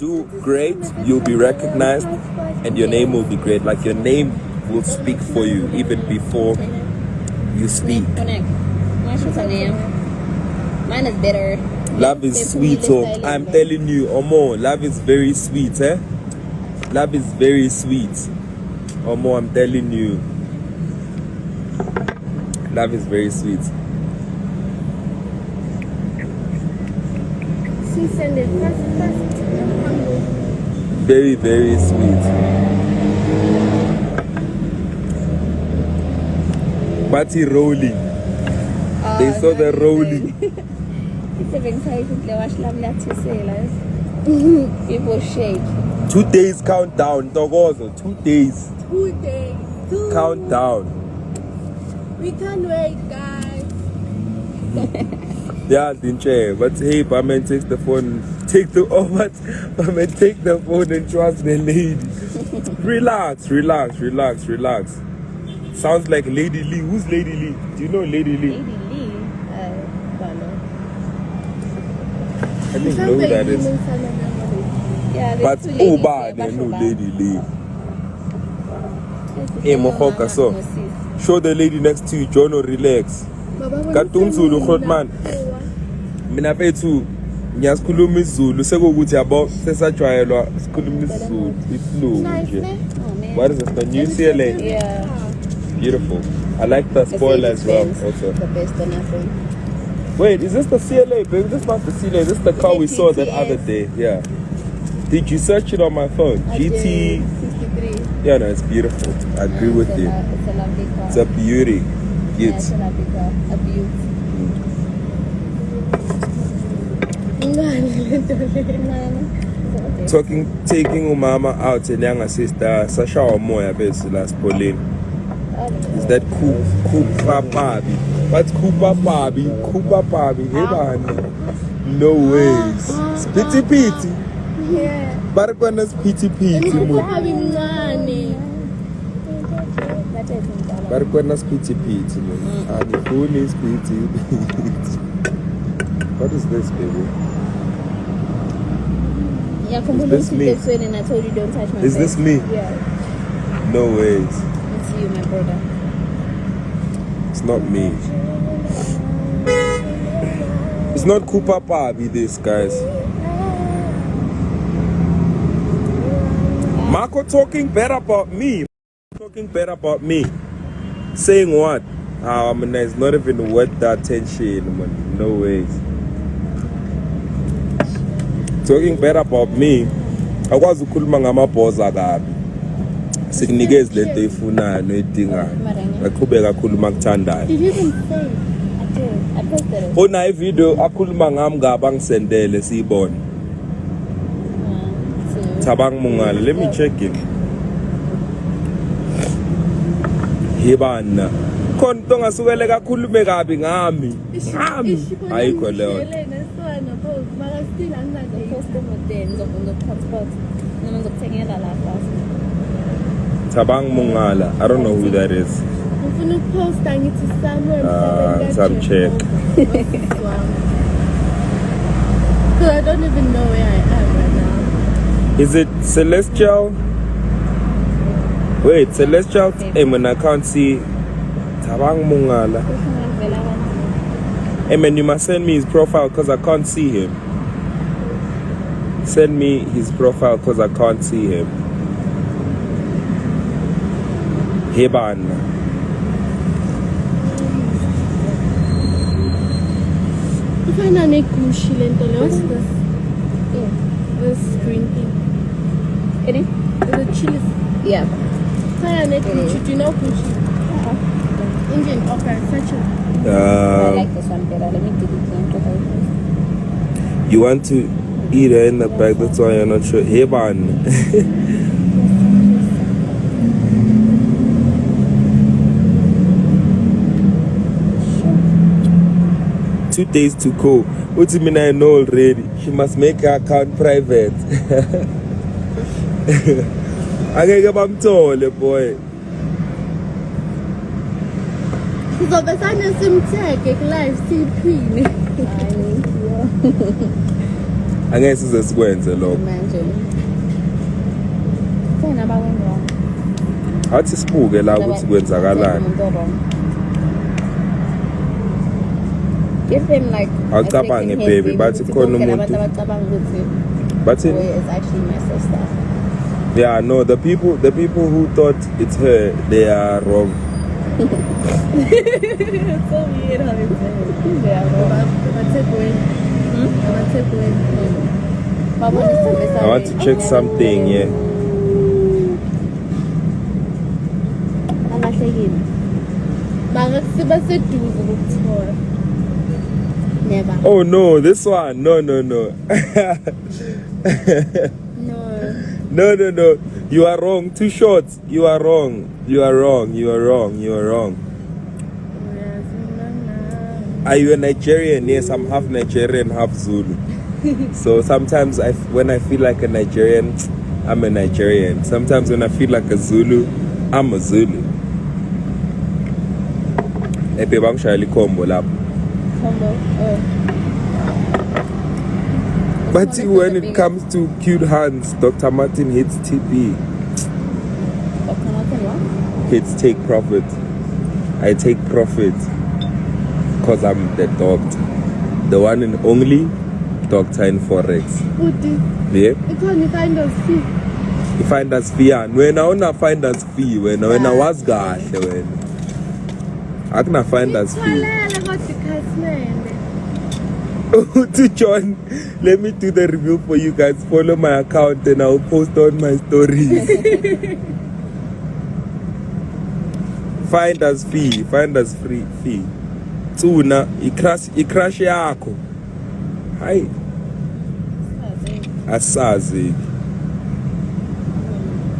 do great, you'll be recognized, and your name will be great. Like your name will speak for you even before you speak. What's your name? Mine is better. Love is sweet, so I'm telling you, Omo, love is very sweet, eh? Love is very sweet. Omo, I'm telling you. Love is very sweet. Very, very sweet. But he rolling. They saw the rolling. People shake. 2 days countdown, Togozo. 2 days. 2 days. Countdown. We can't wait, guys. Yeah, didn't you? But hey, Barman takes the phone. Take the phone and trust the lady. Relax. Sounds like Lady Lee. Who's Lady Lee? Do you know Lady Lee? Lady Lee? Don't know. I didn't know who that is. Yeah, But oh, bad, they know Lady Lee. Hey, Mohoka, so show the lady next to you, Jono, relax. Katunzulu, Hotman. Mina petu, nyaskulumi Zulu, seko guti abo, sesa chwaelwa, skulumi Zulu. It's slow. What is this? The new CLA? Yeah. Beautiful. I like the spoiler as well. Also. The best on nothing. Wait, is this the CLA, baby? This is not the CLA. This is the car we saw that other day. Yeah. Did you search it on my phone? GT 63. Yeah, no, it's beautiful. I agree with you. It's a lovely car. It's a beauty. Yeah, it's a lovely car. A beauty. Taking umama out and younger sister Sasha or Moya basically last Pauline. Is that Cooper Barbie? What's Cooper Barbie? Cooper Barbie. Hey man. No ways. It's pity. Yeah. But when it's pity. Having money. But when it's pity. And the phone is pity. What is this, baby? Yeah, Is this me? And I told you don't touch my Is this me? Yeah. No ways. It's you, my brother. It's not me. It's not Cooper Barbie, this, guys. Marco talking bad about me. Saying what? I mean, it's not even worth the attention, man. No ways. Talking bad about me. I was ukhuluma ngamaboza kabi. Sikunikeze lento ifunayo noyidingayo. Aqhubeka akhuluma ngikuthandayo. Did you even say? I did. I posted it. Ona ivideo akhuluma ngami ngaba ngisendele siyibone. Thabang mungala. Let me check it. Yebana. Konto ngasukele kakhulume kabi ngami. Ayikho leyo. Tabang Mungala. I don't know who that is. Some check. So I don't even know where I am right now. Is it Celestial? Wait, Celestial? Hey man, I can't see. Tabang Mungala. Hey man, you must send me his profile because I can't see him. Send me his profile because I can't see him. Heban. What's this? This green thing. It is? Is it chili? Yeah. Do you know Kushi? Indian. Okay, such a. I like this one better. Let me give it to you. You want to eat her in the back, that's why you're not sure. Heban. 2 days to go. What do you mean I know already? She must make her account private. I can't get back to boy. So the sun is in tech, live CP. angeke size sikwenze lokho. Imagine. Saying about when wrong. Athi sibuke la ukuthi kwenzakalani. Give him like Awucabange baby bathi khona umuntu. Bathi is actually my sister. yeah, no, the people who thought it's her, they are wrong. It's so weird how they say it. They are wrong. I want to check something, yeah. Never. Oh no, this one. No. No. No. You are wrong. Too short. You are wrong. Are you a Nigerian? Yes, I'm half Nigerian, half Zulu. So sometimes when I feel like a Nigerian, I'm a Nigerian. Sometimes when I feel like a Zulu, I'm a Zulu. Combo lap. But see, when it comes to cute hands, Dr. Martin hits TP. Dr. Martin what? Hits take profit. I take profit because I'm the doctor. The one and only doctor in Forex. Yeah? You find us fee. You find us fee. When I wanna find us fee, when I was God, when I can find us fee. To John, let me do the review for you guys. Follow my account and I'll post on my stories. Find us fee. Find us free fee. Tuna, ikrash yako. Hi. Asazi.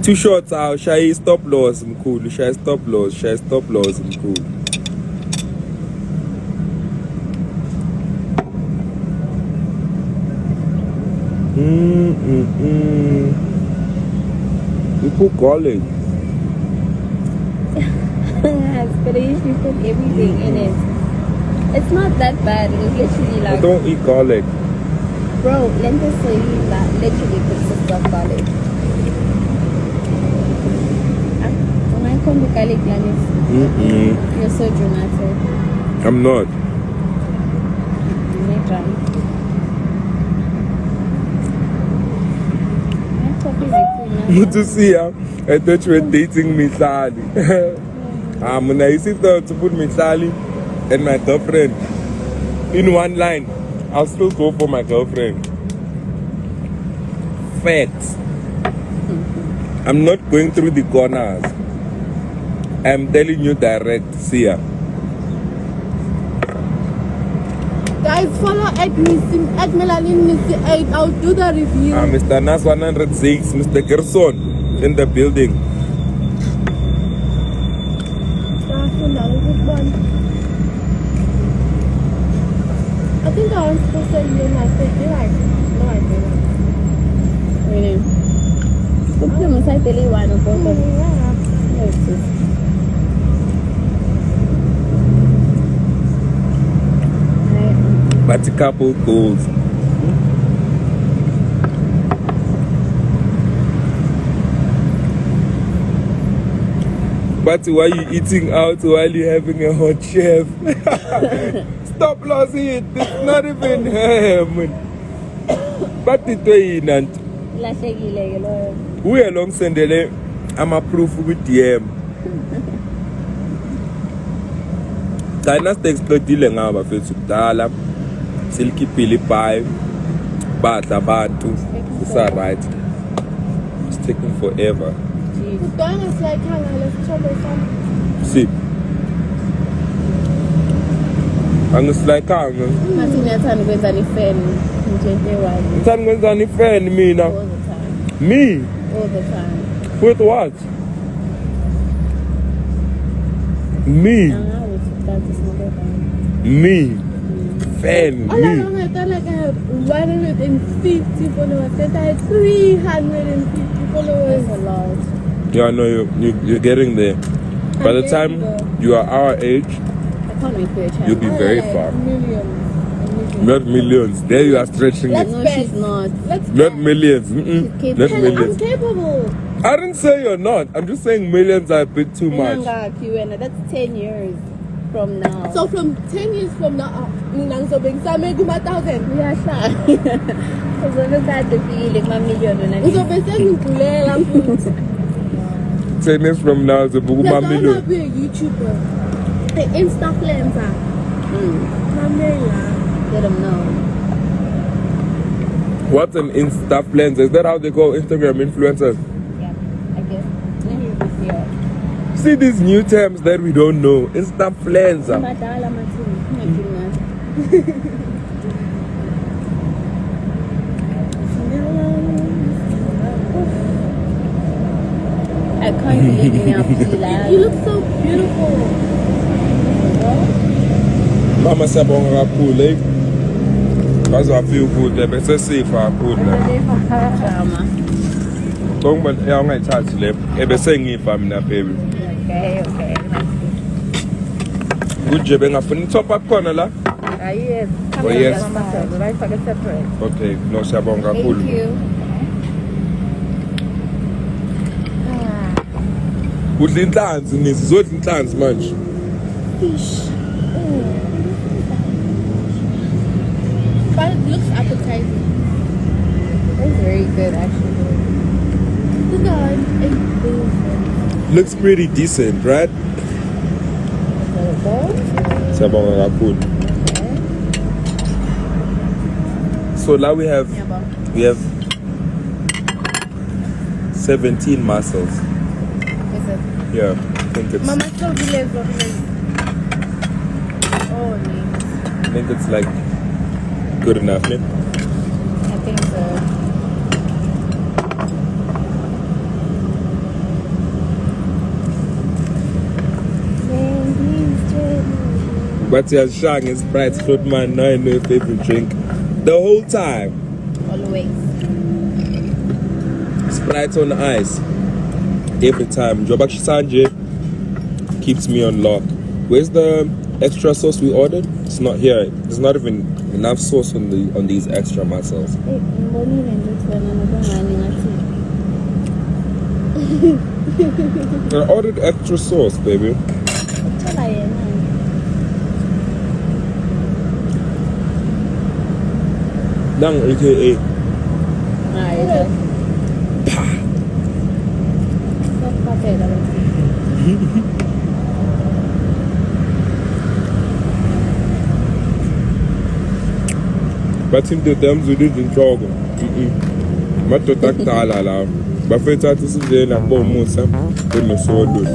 Two shots out. Shy stop loss mkulu. Shy stop loss mkulu. You put garlic. Yes, but I usually put everything in it. It's not that bad. It's literally like. I don't eat garlic. Bro, lentil soy that literally consists of garlic. When I come to garlic, you're so dramatic. I'm not. To see her, I thought you were dating me, Sally. When I sit down to put me, Sally, and my girlfriend in one line, I'll still go for my girlfriend. Facts. I'm not going through the corners. I'm telling you direct, see ya. Guys, follow at Melanin Missy 8. I'll do the review. Mr. Nas 106, Mr. Gerson in the building. I think I was supposed to send you my thing. Like, no, I didn't. Really? Look at my side belly one of both of them. But a couple goals. But why you eating out while you having a hot chef? Stop losing it. It's not even ham. But it way not. We are long sendele. I'm a proof with DM. Kainas text explode ngaba fethu kudala. Silky pili pie. Badla bantu. It's alright. It's taking forever. See. Angisilike Ngathi ngiyathanda ukwenza ni fan njengewayo. ngithanda ukwenza ni fan mina. All the time. Me? All the time. With what? Me? Me? Fan? All Me? along I thought like I had 150 followers. Then I had 350 followers. That's a lot. Yeah, no, you're getting there. By the time you are our age, I can't wait for your channel. you'll be very far. Millions. Not millions. There you are stretching it. No, she's not. Let's Not millions. capable. Not I'm millions. capable. I didn't say you're not. I'm just saying millions are a bit too much. That's 10 years from now. So from 10 years from now, nang sobeng sa may 1,000. yeah, sure. Because I the feeling my million when I Uzobe sengivulela mfuthu. 10 years from now, the book Let's million. all be a YouTuber. The Instafluencer. Mamela. let them know. What's an Instafluencer? Is that how they call Instagram influencers? Yeah, I guess. Yeah. See these new terms that we don't know. Instafluencer. Madala Matini. I can't believe me up. You look so beautiful. Mama siyabonga kakhulu eh. Bazwa feel good bese safe kakhulu la. Drama. Ngoba uyangayithathi le ebese ngifa mina baby. Okay. Kuje bengafuna top up khona la. Yes. Oh, yes. Right, for separate. Okay, no siyabonga Thank kakhulu. you. Udla inhlanzi nisi zodla inhlanzi manje. Fish. But it looks appetizing. It's very good actually. Look at Looks pretty decent, right? Siyabonga kakhulu. So now we have 17 mussels. Yeah, I think it's Mama told you level. Oh, I think it's like good enough, ne? I think so. But yeah, Shang is bright fruit man, now I know your favorite drink. The whole time. Always. Sprite on ice. Every time. Jobak Sanje keeps me on lock. Where's the extra sauce we ordered? It's not here. There's not even enough sauce on these extra mussels. I ordered extra sauce, baby. Dang, AKA. But in the terms we didn't jog. Mato takala la. Bafeta tisije na bo musa. Kwenye sodo.